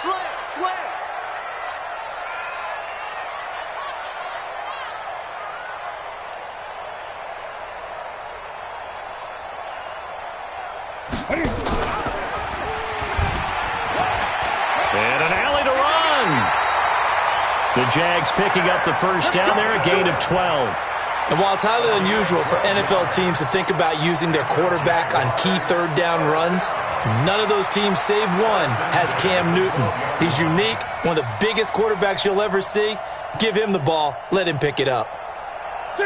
Slam. And an alley to run. The Jags picking up the first down there, a gain of 12. And while it's highly unusual for NFL teams to think about using their quarterback on key third down runs, none of those teams, save one, has Cam Newton. He's unique, one of the biggest quarterbacks you'll ever see. Give him the ball. Let him pick it up. We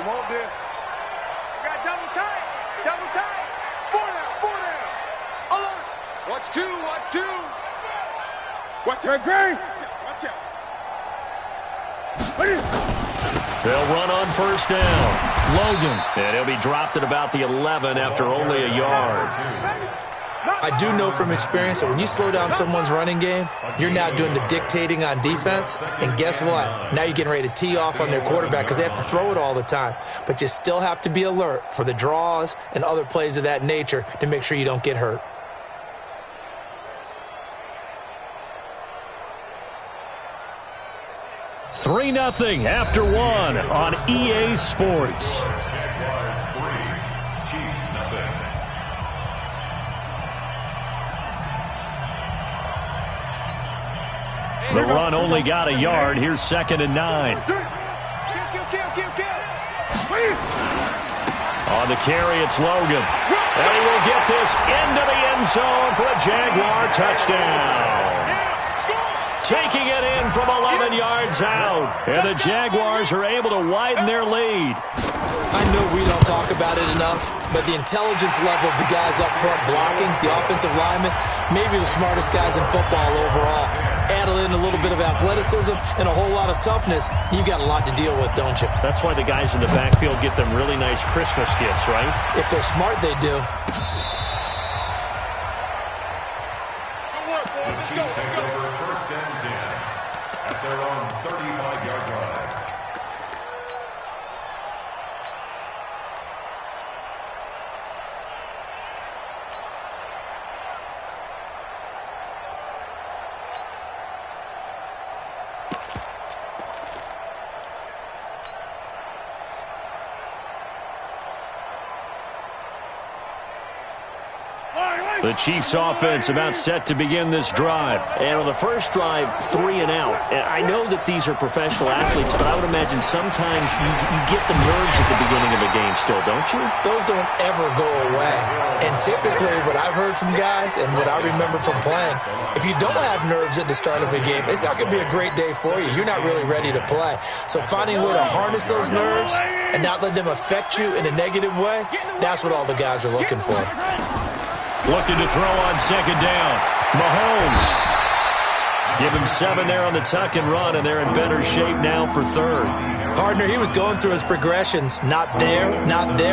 want this. Got double tight. 4 down. Alert. Watch two. Watch out, Gray. Watch out. They'll run on first down. Logan. And he'll be dropped at about the 11 after only a yard. I do know from experience that when you slow down someone's running game, you're now doing the dictating on defense. And guess what? Now you're getting ready to tee off on their quarterback because they have to throw it all the time. But you still have to be alert for the draws and other plays of that nature to make sure you don't get hurt. Three 0 after one on EA Sports. The run only got a yard. Here's 2nd and 9. On the carry, it's Logan. And he will get this into the end zone for a Jaguar touchdown. Taking it in from 11 yards out. And the Jaguars are able to widen their lead. I know we don't talk about it enough, but the intelligence level of the guys up front blocking, the offensive linemen, maybe the smartest guys in football overall. Add in a little bit of athleticism and a whole lot of toughness, you've got a lot to deal with, don't you? That's why the guys in the backfield get them really nice Christmas gifts, right? If they're smart, they do. The Chiefs offense about set to begin this drive. And on the first drive, 3 and out. And I know that these are professional athletes, but I would imagine sometimes you get the nerves at the beginning of a game still, don't you? Those don't ever go away. And typically what I've heard from guys and what I remember from playing, if you don't have nerves at the start of a game, it's not going to be a great day for you. You're not really ready to play. So finding a way to harness those nerves and not let them affect you in a negative way, that's what all the guys are looking for. Looking to throw on 2nd down. Mahomes. Give him 7 there on the tuck and run, and they're in better shape now for 3rd. Partner, he was going through his progressions. Not there.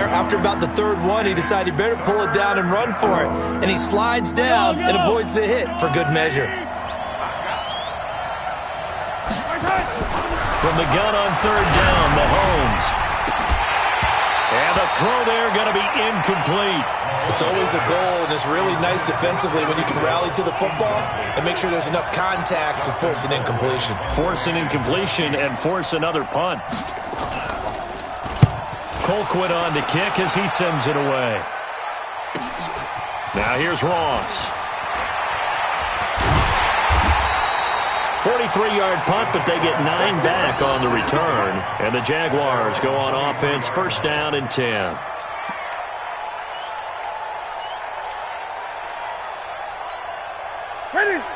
After about the 3rd one, he decided he better pull it down and run for it. And he slides down and avoids the hit for good measure. From the gun on 3rd down, Mahomes. And the throw there going to be incomplete. It's always a goal, and it's really nice defensively when you can rally to the football and make sure there's enough contact to force an incompletion. Force an incompletion and force another punt. Colquitt on to kick as he sends it away. Now here's Ross. 43-yard punt, but they get 9 back on the return. And the Jaguars go on offense, 1st down and 10.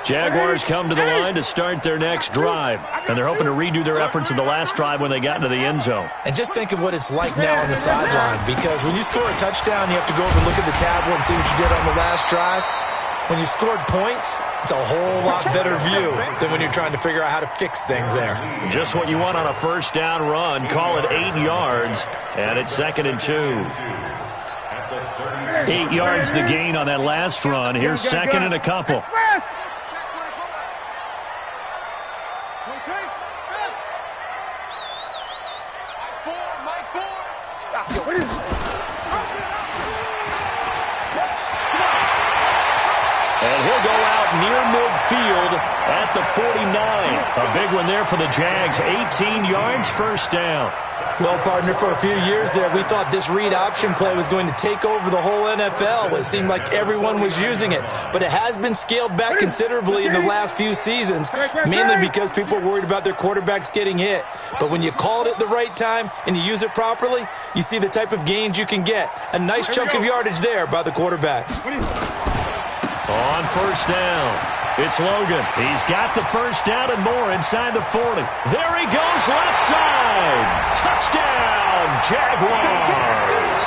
Jaguars come to the line to start their next drive, and they're hoping to redo their efforts in the last drive when they got into the end zone. And just think of what it's like now on the sideline, because when you score a touchdown, you have to go over and look at the tablet and see what you did on the last drive. When you scored points, it's a whole lot better view than when you're trying to figure out how to fix things there. Just what you want on a 1st down run. Call it 8 yards, and it's 2nd and 2. 8 yards the gain on that last run. Here's 2nd and a couple. And he'll go out near midfield at the 49. A big one there for the Jags. 18 yards, first down. Well, partner, for a few years there, we thought this read option play was going to take over the whole NFL. It seemed like everyone was using it. But it has been scaled back considerably in the last few seasons, mainly because people are worried about their quarterbacks getting hit. But when you call it at the right time and you use it properly, you see the type of gains you can get. A nice chunk of yardage there by the quarterback. On first down, it's Logan. He's got the first down and more inside the 40. There he goes, left side. Touchdown, Jaguars.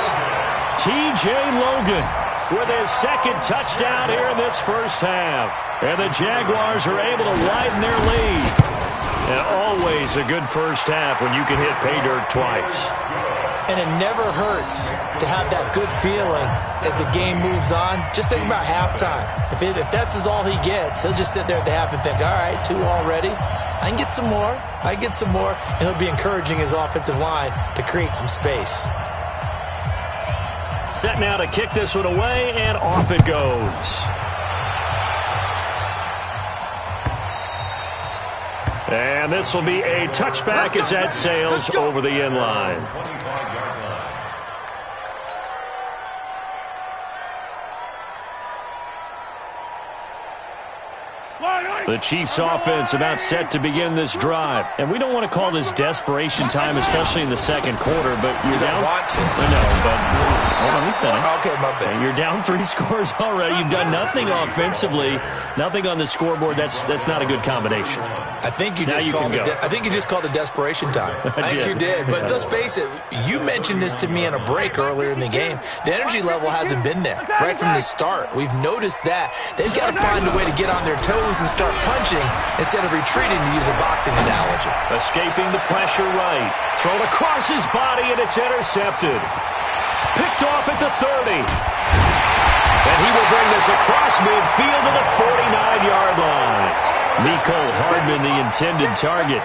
T.J. Logan with his second touchdown here in this first half. And the Jaguars are able to widen their lead. And always a good first half when you can hit pay dirt twice. And it never hurts to have that good feeling as the game moves on. Just think about halftime. If that's all he gets, he'll just sit there at the half and think, all right, 2 already. I can get some more. I can get some more. And he'll be encouraging his offensive line to create some space. Set now to kick this one away, and off it goes. And this will be a touchback as that sails over the end line. The Chiefs offense about set to begin this drive. And we don't want to call this desperation time, especially in the second quarter, but you're down. Want to. No, but hold on, let me finish. Okay, my bad. You're down 3 scores already. You've done nothing offensively, nothing on the scoreboard. That's not a good combination. I think you just called it desperation time. I think you did. But let's face it, you mentioned this to me in a break earlier in the game. The energy level hasn't been there right from the start. We've noticed that. They've got to find a way to get on their toes and start punching instead of retreating, to use a boxing analogy. Escaping the pressure right. Thrown across his body, and it's intercepted. Picked off at the 30. And he will bring this across midfield to the 49-yard line. Mecole Hardman, the intended target.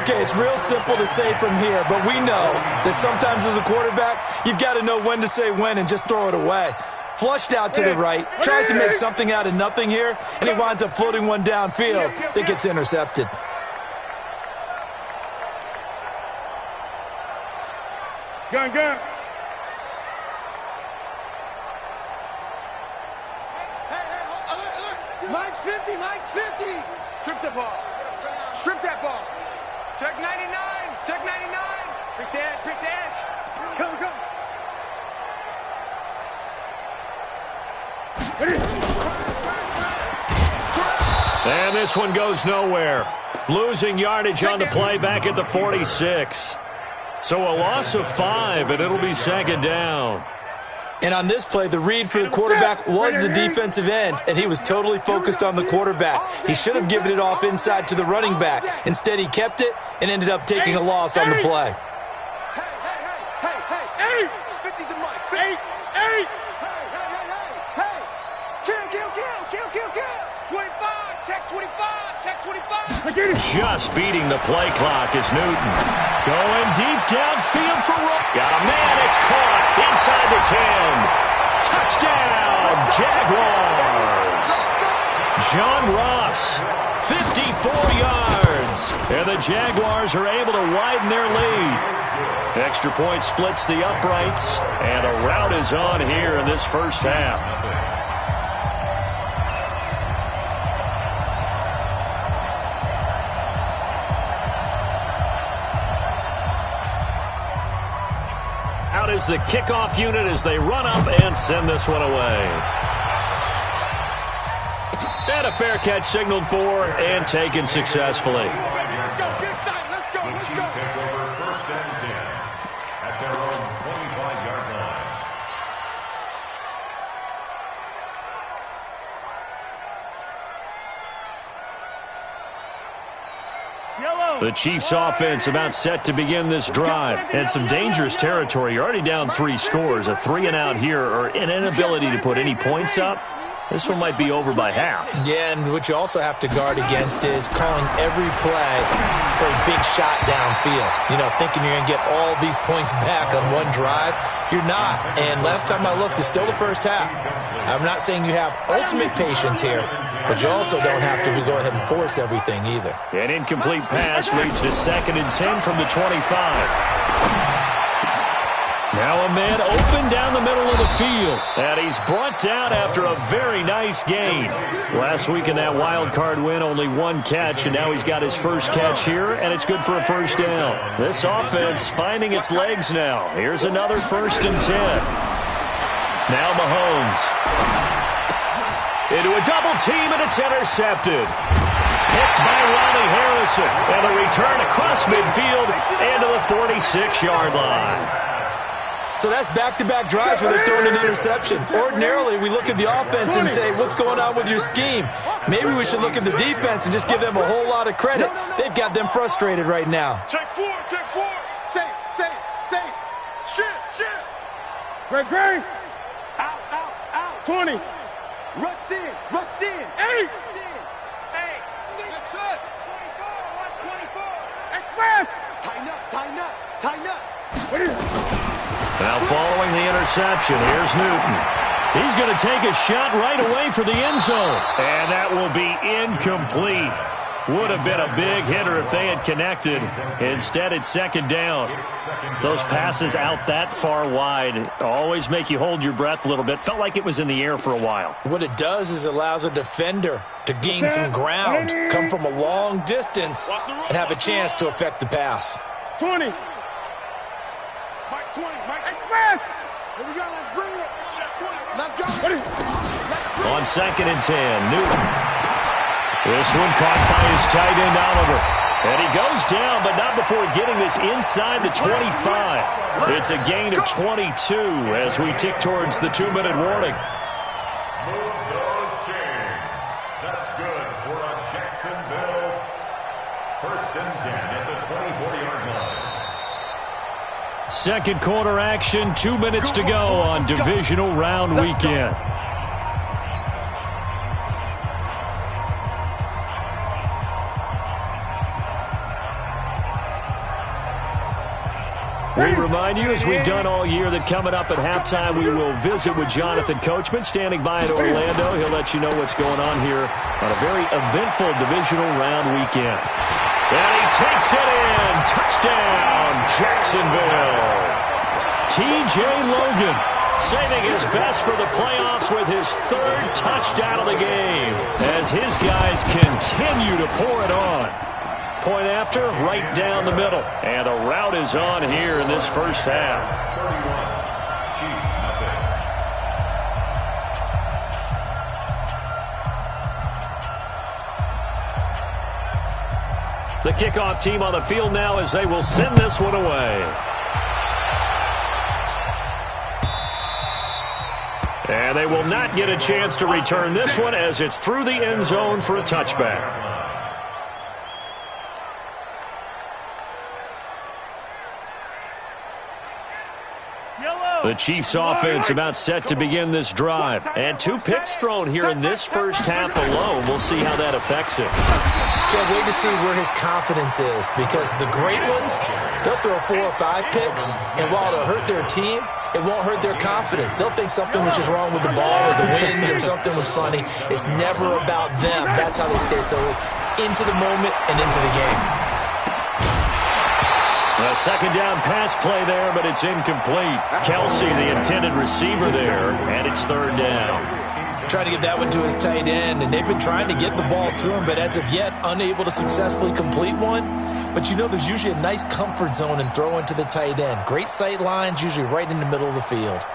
Okay, it's real simple to say from here, but we know that sometimes as a quarterback, you've got to know when to say when and just throw it away. Flushed out to the right, tries to make something out of nothing here, and he winds up floating one downfield that gets intercepted. Gun. Hey, Mike's 50. Strip the ball. Strip that ball. Check 99. Pick the edge. Come. And this one goes nowhere. Losing yardage on the play back at the 46. So a loss of 5, and it'll be second down. And on this play, the read for the quarterback was the defensive end, and he was totally focused on the quarterback. He should have given it off inside to the running back. Instead, he kept it and ended up taking a loss on the play. Hey! 50 to Mike. Hey! Kill! 25, check 25. Just beating the play clock is Newton. Going deep downfield for Rowe. Got a man, it's caught inside the 10. Touchdown, Jaguars. John Ross, 54 yards. And the Jaguars are able to widen their lead. Extra point splits the uprights, and a rout is on here in this first half. Out is the kickoff unit as they run up and send this one away. And a fair catch signaled for and taken successfully. Let's go. Take over first and 10 at their own 25-yard line. The Chiefs offense about set to begin this drive. And some dangerous territory. You're already down 3 scores. A 3-and-out here or an inability to put any points up. This one might be over by half. Yeah, and what you also have to guard against is calling every play for a big shot downfield. You know, thinking you're going to get all these points back on one drive. You're not. And last time I looked, it's still the first half. I'm not saying you have ultimate patience here, but you also don't have to go ahead and force everything either. An incomplete pass leads to 2nd and 10 from the 25. Now a man open down the middle of the field. And he's brought down after a very nice gain. Last week in that wild card win, only 1 catch, and now he's got his first catch here, and it's good for a first down. This offense finding its legs now. Here's another 1st and 10. Now Mahomes. Into a double team, and it's intercepted. Picked by Ronnie Harrison. And the return across midfield into the 46-yard line. So that's back-to-back drives where they're throwing an interception. Ordinarily, we look at the offense and say, what's going on with your scheme? Maybe we should look at the defense and just give them a whole lot of credit. They've got them frustrated right now. Check 4, check 4. Safe. Shit. Great. Out. 20. Rush in. 8. Hey. Next shot. 24. Watch 24. Express. Tighten up. Now following the interception, here's Newton. He's going to take a shot right away for the end zone. And that will be incomplete. Would have been a big hitter if they had connected. Instead, it's 2nd down. Those passes out that far wide always make you hold your breath a little bit. Felt like it was in the air for a while. What it does is allows a defender to gain some ground, come from a long distance, and have a chance to affect the pass. 20. Mike Express. Here we go. Let's bring it. Let's go. On 2nd and 10, Newton. This one caught by his tight end, Oliver. And he goes down, but not before getting this inside the 25. It's a gain of 22 as we tick towards the 2-minute warning. Move those chains. That's good for a Jacksonville 1st and 10 at the 24-yard line. Second quarter action, 2 minutes to go on divisional round weekend. We remind you, as we've done all year, that coming up at halftime, we will visit with Jonathan Coachman, standing by in Orlando. He'll let you know what's going on here on a very eventful divisional round weekend. And he takes it in. Touchdown, Jacksonville. T.J. Logan saving his best for the playoffs with his 3rd touchdown of the game as his guys continue to pour it on. Point after, right down the middle. And the route is on here in this first half. 31. Chiefs, nothing. The kickoff team on the field now as they will send this one away. And they will not get a chance to return this one as it's through the end zone for a touchback. The Chiefs offense about set to begin this drive. And 2 picks thrown here in this first half alone. We'll see how that affects it. Can't wait to see where his confidence is, because the great ones, they'll throw 4 or 5 picks, and while it'll hurt their team, it won't hurt their confidence. They'll think something was just wrong with the ball or the wind or something was funny. It's never about them. That's how they stay so into the moment and into the game. A 2nd down pass play there, but it's incomplete. Kelsey, the intended receiver there, and it's 3rd down. Trying to get that one to his tight end, and they've been trying to get the ball to him, but as of yet, unable to successfully complete one. But you know there's usually a nice comfort zone in throwing to the tight end. Great sight lines, usually right in the middle of the field.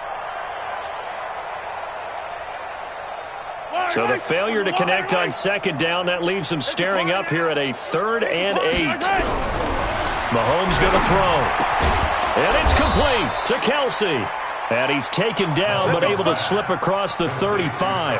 So the failure to connect on 2nd down, that leaves them staring up here at a 3rd and 8. Mahomes going to throw. And it's complete to Kelsey. And he's taken down but able to slip across the 35.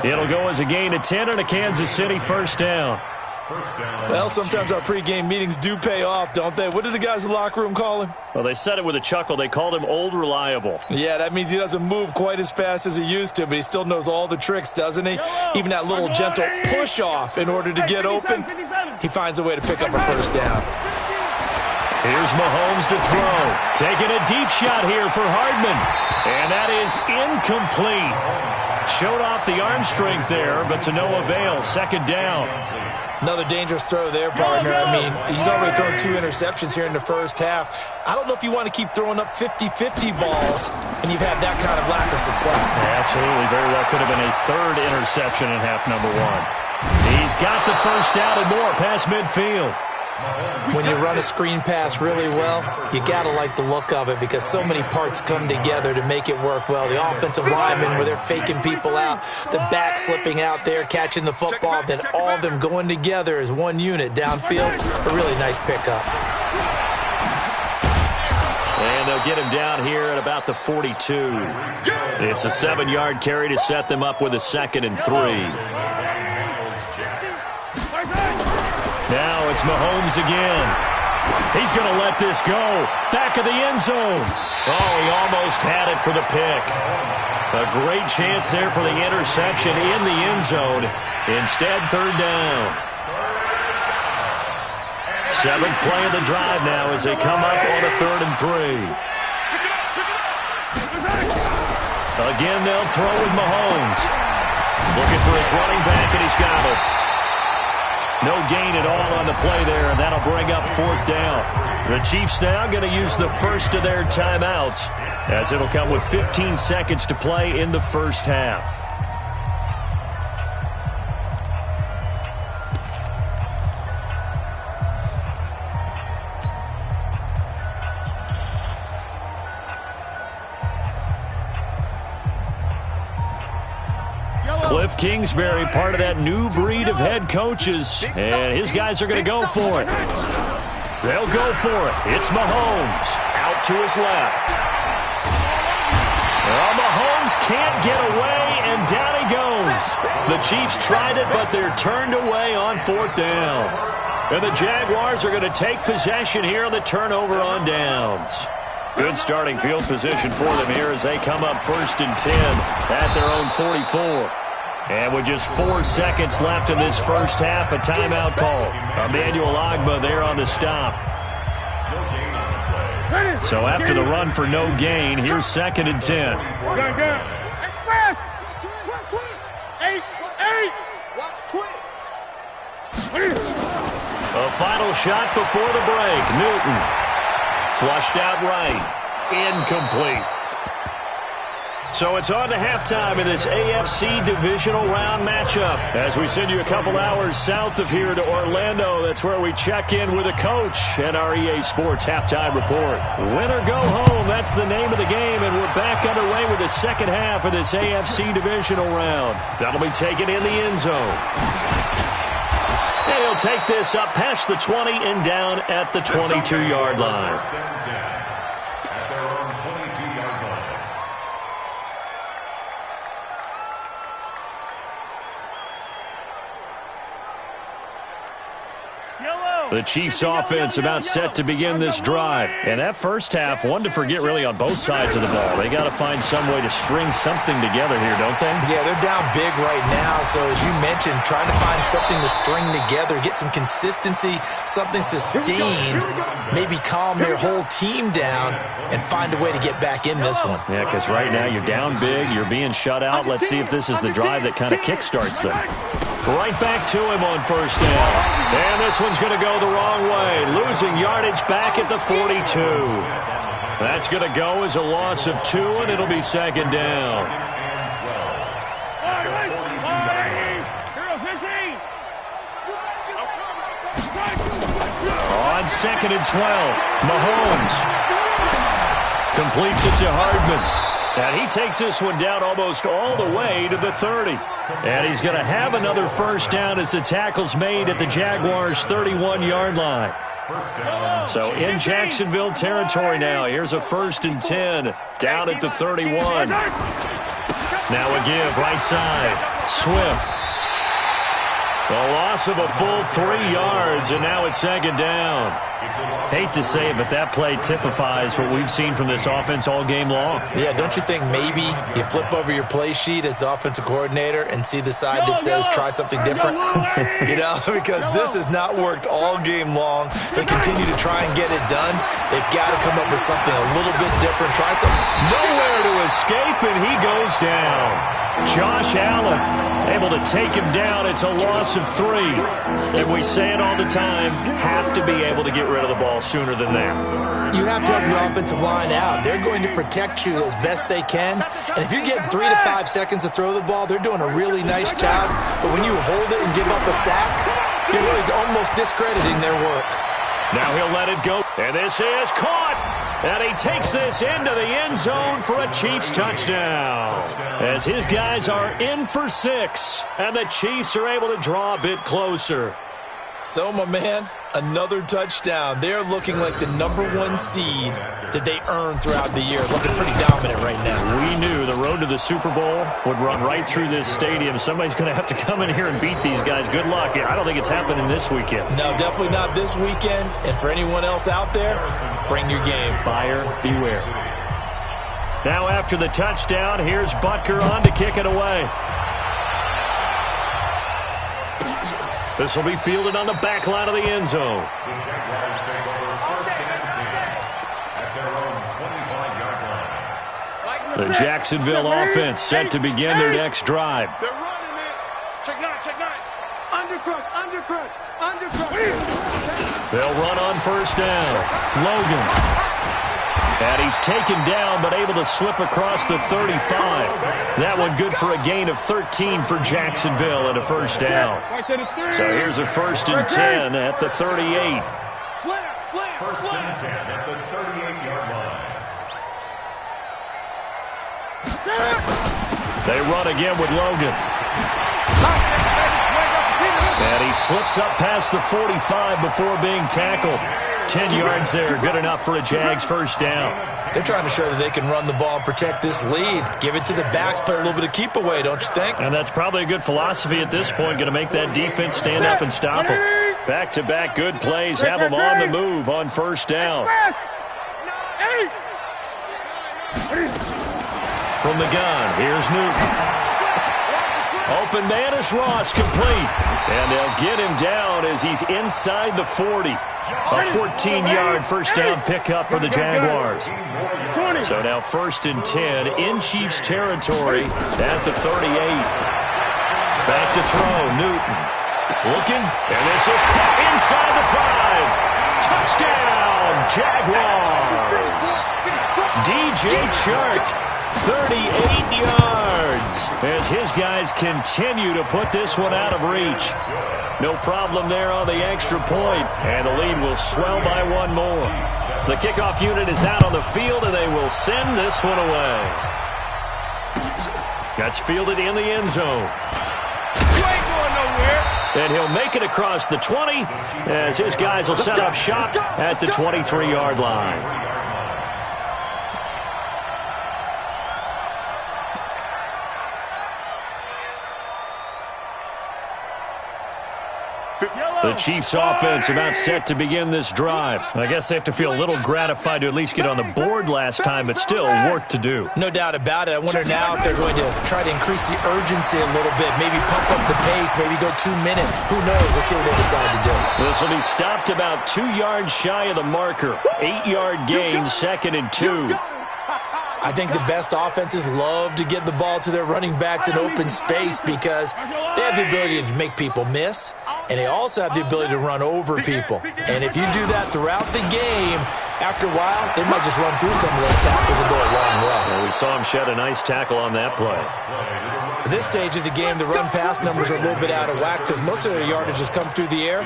It'll go as a gain of 10 and a Kansas City 1st down. First down. Well, sometimes our pregame meetings do pay off, don't they? What do the guys in the locker room call him? Well, they said it with a chuckle. They called him Old Reliable. Yeah, that means he doesn't move quite as fast as he used to, but he still knows all the tricks, doesn't he? Even that little gentle push-off in order to get open, he finds a way to pick up a first down. Here's Mahomes to throw. Taking a deep shot here for Hardman. And that is incomplete. Showed off the arm strength there, but to no avail. Second down. Another dangerous throw there, partner. I mean, he's already thrown 2 interceptions here in the first half. I don't know if you want to keep throwing up 50-50 balls, and you've had that kind of lack of success. Yeah, absolutely. Very well could have been a 3rd interception in half number 1. He's got the first down and more past midfield. When you run a screen pass really well, you got to like the look of it because so many parts come together to make it work well. The offensive linemen where they're faking people out, the back slipping out there, catching the football, then all of them going together as one unit downfield. A really nice pickup. And they'll get him down here at about the 42. It's a 7-yard carry to set them up with a 2nd and 3. Now it's Mahomes again. He's going to let this go. Back of the end zone. Oh, he almost had it for the pick. A great chance there for the interception in the end zone. Instead, 3rd down. 7th play of the drive now as they come up on a 3rd and 3. Again, they'll throw with Mahomes. Looking for his running back, and he's got it. No gain at all on the play there, and that'll bring up 4th down. The Chiefs now going to use the first of their timeouts, as it'll come with 15 seconds to play in the first half. Cliff Kingsbury, part of that new breed of head coaches, and his guys are going to go for it. They'll go for it. It's Mahomes out to his left. Well, Mahomes can't get away, and down he goes. The Chiefs tried it, but they're turned away on 4th down. And the Jaguars are going to take possession here on the turnover on downs. Good starting field position for them here as they come up 1st and 10 at their own 44. And with just 4 seconds left in this first half, a timeout call. Emmanuel Ogbah there on the stop. So after the run for no gain, here's 2nd and 10. A final shot before the break. Newton flushed out right. Incomplete. So it's on to halftime in this AFC divisional round matchup. As we send you a couple hours south of here to Orlando, that's where we check in with a coach and our EA Sports halftime report. Win or go home, that's the name of the game, and we're back underway with the second half of this AFC divisional round. That'll be taken in the end zone. And he'll take this up past the 20 and down at the 22-yard line. The Chiefs offense about set to begin this drive. And that first half, one to forget really on both sides of the ball. They got to find some way to string something together here, don't they? Yeah, they're down big right now. So as you mentioned, trying to find something to string together, get some consistency, something sustained, maybe calm their whole team down and find a way to get back in this one. Yeah, because right now you're down big, you're being shut out. Let's see if this is the drive that kind of kickstarts them. Right back to him on first down. And this one's going to go the wrong way. Losing yardage back at the 42. That's going to go as a loss of 2, and it'll be second down. On 2nd and 12, Mahomes completes it to Hardman. And he takes this one down almost all the way to the 30. And he's going to have another first down as the tackle's made at the Jaguars' 31-yard line. So in Jacksonville territory now. Here's a 1st and 10 down at the 31. Now a give, right side. Swift. 2 A loss of a full 3 yards, and now it's second down. Hate to say it, but that play typifies what we've seen from this offense all game long. Yeah, don't you think maybe you flip over your play sheet as the offensive coordinator and see the side that says try something different? You know, because this has not worked all game long. They continue to try and get it done. They've got to come up with something a little bit different. Try something. Nowhere to escape, and he goes down. Josh Allen able to take him down. It's a loss of 3. And we say it all the time, have to be able to get rid of the ball sooner than that. You have to help your offensive line out. They're going to protect you as best they can. And if you're getting 3 to 5 seconds to throw the ball, they're doing a really nice job. But when you hold it and give up a sack, you're really almost discrediting their work. Now he'll let it go. And this is caught. And he takes this into the end zone for a Chiefs touchdown. As his guys are in for 6. And the Chiefs are able to draw a bit closer. So, my man, another touchdown. They're looking like the #1 seed that they earned throughout the year. Looking pretty dominant right now. We knew the road to the Super Bowl would run right through this stadium. Somebody's going to have to come in here and beat these guys. Good luck. I don't think it's happening this weekend. No, definitely not this weekend. And for anyone else out there, bring your game. Buyer beware. Now after the touchdown, here's Butker on to kick it away. This will be fielded on the back line of the end zone. The Jacksonville offense set to begin their next drive. They're running it. Check 9, check 9. Undercrunch. They'll run on first down. Logan. And he's taken down, but able to slip across the 35. That one good for a gain of 13 for Jacksonville and a first down. So here's a 1st and 10 at the 38. Slam. First and 10 at the 38-yard line. They run again with Logan. And he slips up past the 45 before being tackled. 10 yards there, good enough for a Jags first down. They're trying to show that they can run the ball and protect this lead. Give it to the backs, play a little bit of keep away, don't you think? And that's probably a good philosophy at this point, going to make that defense stand up and stop them. Back-to-back good plays, have them on the move on first down. From the gun, here's Newton. Open man is Ross, complete. And they'll get him down as he's inside the 40. A 14-yard first down pickup for the Jaguars. So now 1st and 10 in Chiefs territory at the 38. Back to throw, Newton. Looking, and this is caught inside the 5. Touchdown, Jaguars. DJ Chark. 38 yards as his guys continue to put this one out of reach. No problem there on the extra point, and the lead will swell by 1 more. The kickoff unit is out on the field, and they will send this one away. That's fielded in the end zone. You ain't going nowhere. And he'll make it across the 20 as his guys will set up shop at the 23-yard line. The Chiefs offense about set to begin this drive. I guess they have to feel a little gratified to at least get on the board last time, but still work to do. No doubt about it. I wonder now if they're going to try to increase the urgency a little bit, maybe pump up the pace, maybe go 2 minutes. Who knows? Let's see what they decide to do. This will be stopped about 2 yards shy of the marker. 8-yard gain, 2nd and 2. I think the best offenses love to get the ball to their running backs in open space because they have the ability to make people miss, and they also have the ability to run over people. And if you do that throughout the game, after a while, they might just run through some of those tackles and go a long way. Well, we saw him shed a nice tackle on that play. At this stage of the game, the run-pass numbers are a little bit out of whack because most of their yardage has come through the air.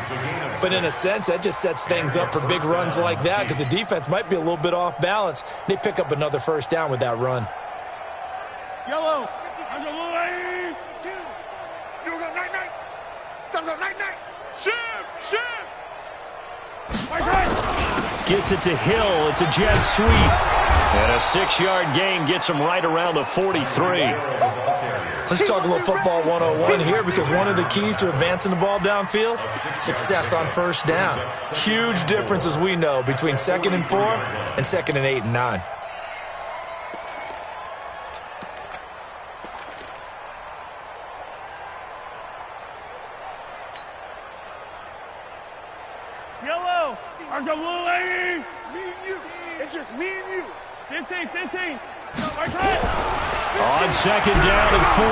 But in a sense, that just sets things up for big runs like that because the defense might be a little bit off balance. They pick up another first down with that run. Yellow. Gets it to Hill. It's a jet sweep. And a 6-yard gain gets him right around the 43. Let's talk a little football 101 here, because one of the keys to advancing the ball downfield, success on first down. Huge difference, as we know, between 2nd and 4 and 2nd and 8 and 9. Yellow, are the blue lady? It's me and you. It's just me and you. 15. On 2nd down and 4,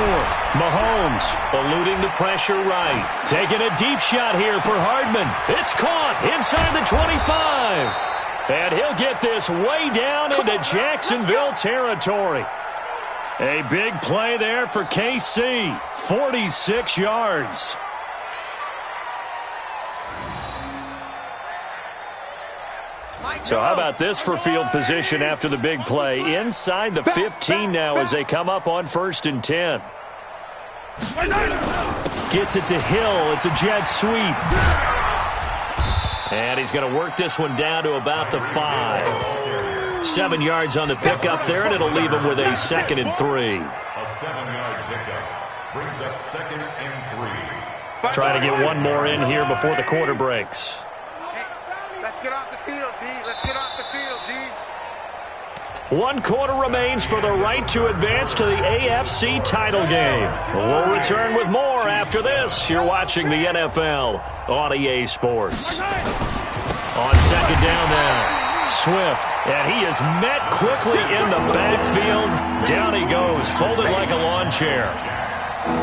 Mahomes eluding the pressure right. Taking a deep shot here for Hardman. It's caught inside the 25. And he'll get this way down into Jacksonville territory. A big play there for KC. 46 yards. So how about this for field position after the big play? Inside the 15 now as they come up on 1st and 10. Gets it to Hill. It's a jet sweep. And he's going to work this one down to about the 5. 7 yards on the pickup there, and it'll leave him with a 2nd and 3. A 7-yard pickup brings up 2nd and 3. Try to get one more in here before the quarter breaks. Let's get off the field, D. Let's get off the field, D. 1 quarter remains for the right to advance to the AFC title game. We'll return with more after this. You're watching the NFL on EA Sports. On 2nd down now, Swift, and he is met quickly in the backfield. Down he goes, folded like a lawn chair.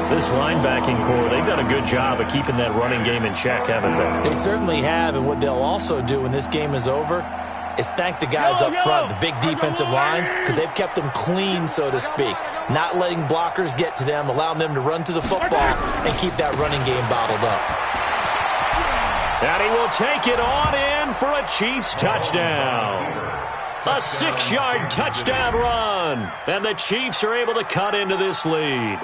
This linebacking core, they've done a good job of keeping that running game in check, haven't they? They certainly have, and what they'll also do when this game is over is thank the guys up front, the big defensive line, because they've kept them clean, so to speak. Not letting blockers get to them, allowing them to run to the football and keep that running game bottled up. And he will take it on in for a Chiefs touchdown. A 6-yard touchdown run. And the Chiefs are able to cut into this lead.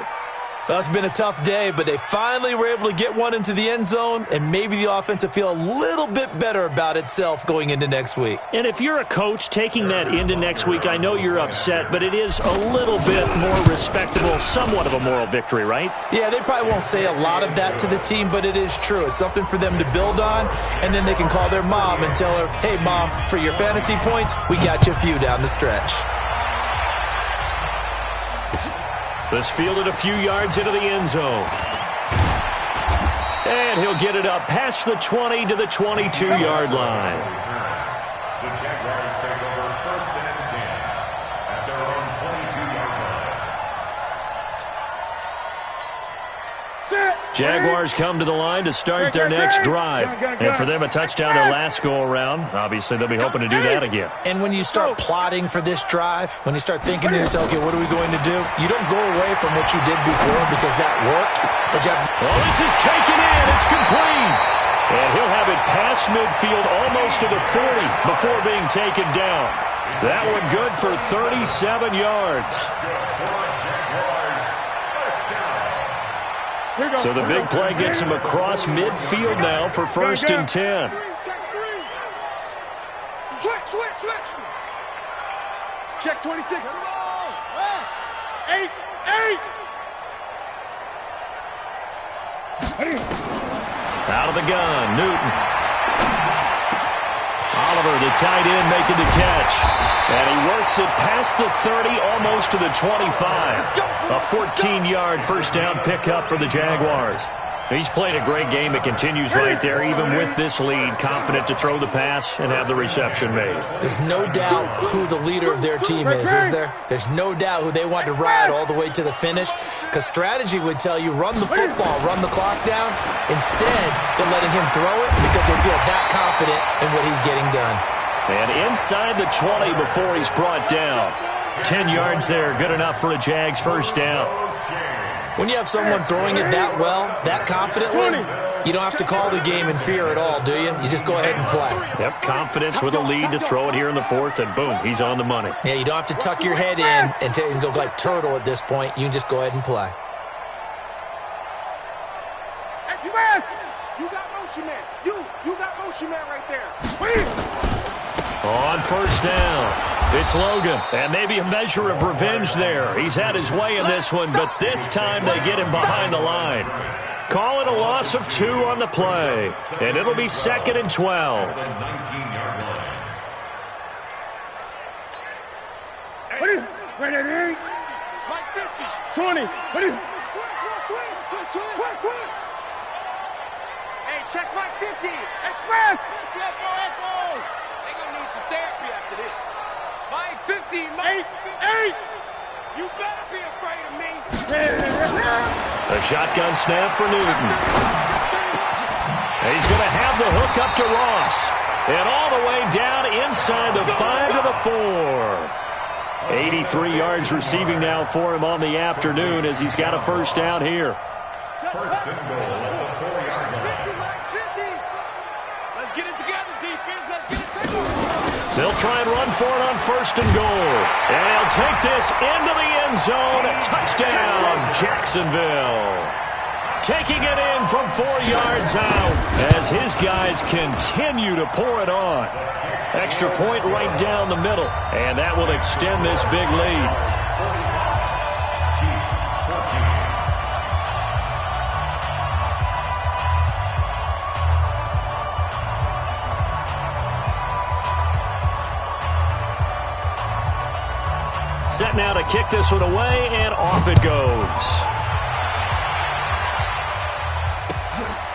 Well, it's been a tough day, but they finally were able to get one into the end zone, and maybe the offense will feel a little bit better about itself going into next week. And if you're a coach taking that into next week, I know you're upset, but it is a little bit more respectable, somewhat of a moral victory, right? Yeah, they probably won't say a lot of that to the team, but it is true. It's something for them to build on, and then they can call their mom and tell her, hey, Mom, for your fantasy points, we got you a few down the stretch. This fielded a few yards into the end zone. And he'll get it up past the 20 to the 22-yard line. The Jaguars take over 1st and 10 at their own 22-yard line. Jaguars come to the line to start their next drive. And for them, a touchdown their last go-around. Obviously, they'll be hoping to do that again. And when you start plotting for this drive, when you start thinking to yourself, okay, what are we going to do? You don't go away from what you did before because that worked. But you have... Oh, this is taken in. It's complete. And he'll have it past midfield almost to the 40 before being taken down. That one good for 37 yards. So the big play gets him across midfield now for 1st and 10. Switch. Check 26. 8. Out of the gun, Newton. Oliver, the tight end, making the catch. And he works it past the 30, almost to the 25. A 14-yard first down pickup for the Jaguars. He's played a great game. It continues right there, even with this lead, confident to throw the pass and have the reception made. There's no doubt who the leader of their team is there? There's no doubt who they want to ride all the way to the finish, because strategy would tell you run the football, run the clock down. Instead, they're letting him throw it because they feel that confident in what he's getting done. And inside the 20 before he's brought down. 10 yards there, good enough for a Jags first down. When you have someone throwing it that well, that confidently, you don't have to call the game in fear at all, do you? You just go ahead and play. Yep, confidence with a lead to throw it here in the 4th, and boom, he's on the money. Yeah, you don't have to tuck your head in and go like turtle at this point. You can just go ahead and play. Hey, you got motion man. You got motion man right there. On first down, it's Logan. And maybe a measure of revenge there. He's had his way in this one, but this time they get him behind the line. Call it a loss of 2 on the play. And it'll be 2nd and 12. What is it? 20. What is it? Hey, check my 50. Express. Echo. They're going to need some therapy after this. My 50. My 8. You better be afraid of me. A shotgun snap for Newton. He's going to have the hook up to Ross. And all the way down inside the 5 to the 4. 83 yards receiving now for him on the afternoon as he's got a first down here. First and goal at the 4-yard line. 50. Let's get it together, defense. Let's get it together. They'll try and run for it on first and goal. And they'll take this into the end zone. A touchdown, Jacksonville. Taking it in from 4 yards out as his guys continue to pour it on. Extra point right down the middle, and that will extend this big lead. Set now to kick this one away, and off it goes.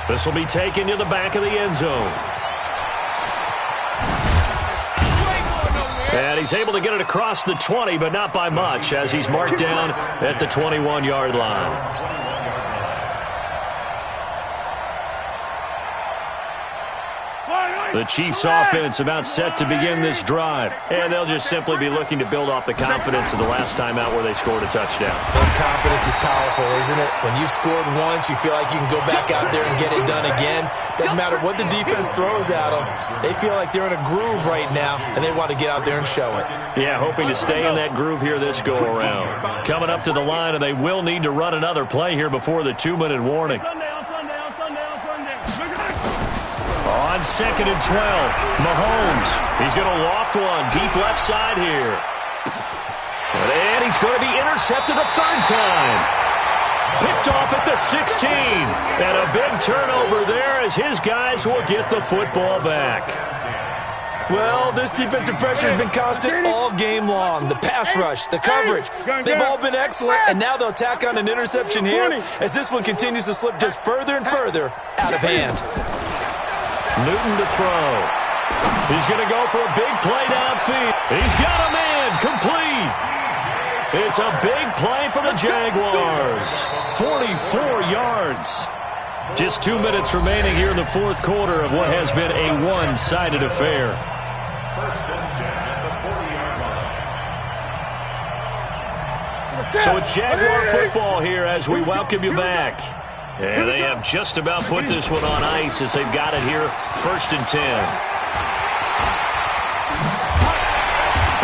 This will be taken to the back of the end zone. And he's able to get it across the 20, but not by much, as he's marked down at the 21-yard line. The Chiefs' offense about set to begin this drive, and they'll just simply be looking to build off the confidence of the last time out where they scored a touchdown. And confidence is powerful, isn't it? When you've scored once, you feel like you can go back out there and get it done again. Doesn't matter what the defense throws at them. They feel like they're in a groove right now, and they want to get out there and show it. Yeah, hoping to stay in that groove here this go-around. Coming up to the line, and they will need to run another play here before the 2-minute warning. On 2nd and 12, Mahomes. He's going to loft one deep left side here. And he's going to be intercepted a 3rd time. Picked off at the 16. And a big turnover there as his guys will get the football back. Well, this defensive pressure has been constant all game long. The pass rush, the coverage, they've all been excellent, and now they'll tack on an interception here as this one continues to slip just further and further out of hand. Newton to throw. He's going to go for a big play downfield. He's got him in. Complete. It's a big play for the Jaguars. 44 yards. Just 2 minutes remaining here in the 4th quarter of what has been a one-sided affair. First and 10 at the 40-yard line. So it's Jaguar football here as we welcome you back. And they have just about put this one on ice as they've got it here, 1st and 10.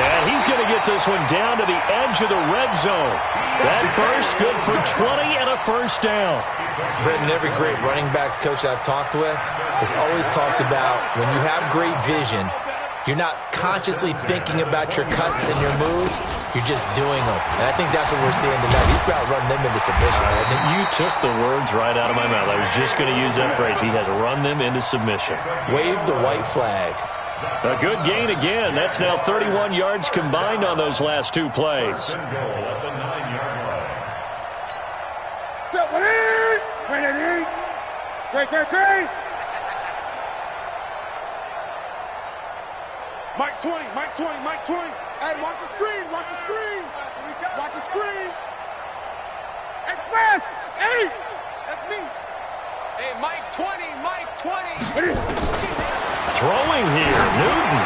And he's going to get this one down to the edge of the red zone. That burst good for 20 and a first down. Brendan, every great running backs coach I've talked with has always talked about when you have great vision, you're not consciously thinking about your cuts and your moves. You're just doing them. And I think that's what we're seeing tonight. He's about running them into submission, hasn't he? You took the words right out of my mouth. I was just going to use that phrase. He has run them into submission. Wave the white flag. A good gain again. That's now 31 yards combined on those last 2 plays. First and goal at the 9-yard line. Great. Mike 20. Hey, watch the screen. Watch the screen. Express. 8. That's me. Hey, Mike 20. Throwing here, Newton.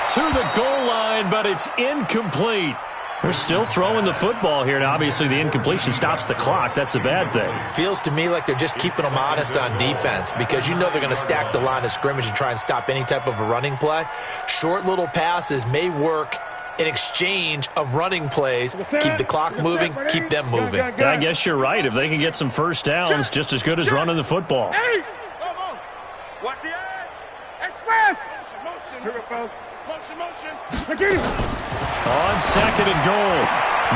To the goal line, but it's incomplete. They're still throwing the football here, and obviously the incompletion stops the clock. That's the bad thing. Feels to me like they're just keeping them honest on defense because you know they're going to stack the line of scrimmage and try and stop any type of a running play. Short little passes may work in exchange of running plays. Keep the clock moving, keep them moving. I guess you're right. If they can get some first downs, just as good as running the football. Hey! Come on. Watch the edge. Express. Motion. On second and goal,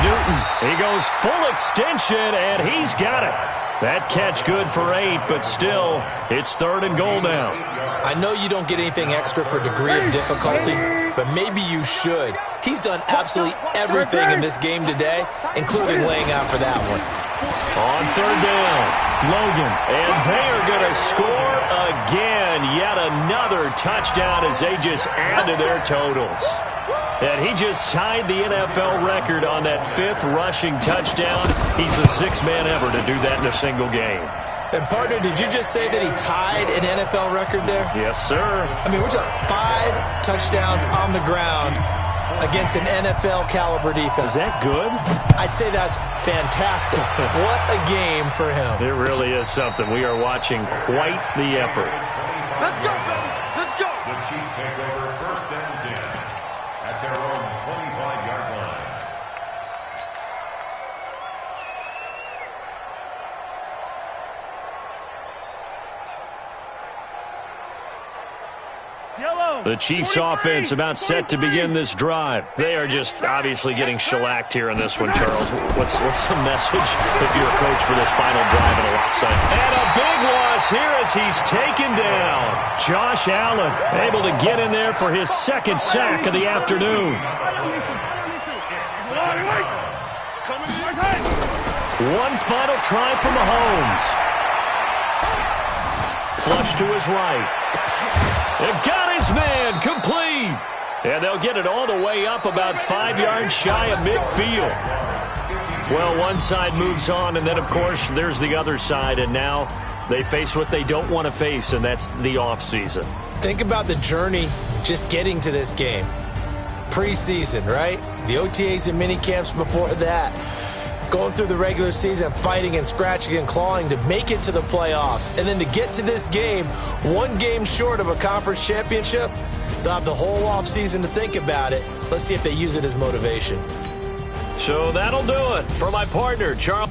Newton, he goes full extension, and he's got it. That catch good for 8, but still, it's third and goal now. I know you don't get anything extra for degree of difficulty, but maybe you should. He's done absolutely everything in this game today, including laying out for that one. On third down, Logan, and they are going to score again. Yet another touchdown as they just add to their totals. And he just tied the NFL record on that 5th rushing touchdown. He's the 6th man ever to do that in a single game. And, partner, did you just say that he tied an NFL record there? Yes, sir. I mean, we're talking 5 touchdowns on the ground against an NFL-caliber defense. Is that good? I'd say that's fantastic. What a game for him. It really is something. We are watching quite the effort. Let's go, baby. Let's go. The Chiefs take over 1st and 10 at their own 25-yard line. The Chiefs offense about set to begin this drive. They are just obviously getting shellacked here in this one, Charles. What's the message if you're a coach for this final drive in a lopsided? And a big loss here as he's taken down. Josh Allen able to get in there for his 2nd sack of the afternoon. One final try from Mahomes. Flush to his right. They've got his man complete. And they'll get it all the way up about 5 yards shy of midfield. Well, one side moves on, and then, of course, there's the other side. And now they face what they don't want to face, and that's the offseason. Think about the journey just getting to this game. Preseason, right? The OTAs and mini camps before that. Going through the regular season, fighting and scratching and clawing to make it to the playoffs. And then to get to this game, 1 game short of a conference championship, they'll have the whole offseason to think about it. Let's see if they use it as motivation. So that'll do it for my partner, Charles.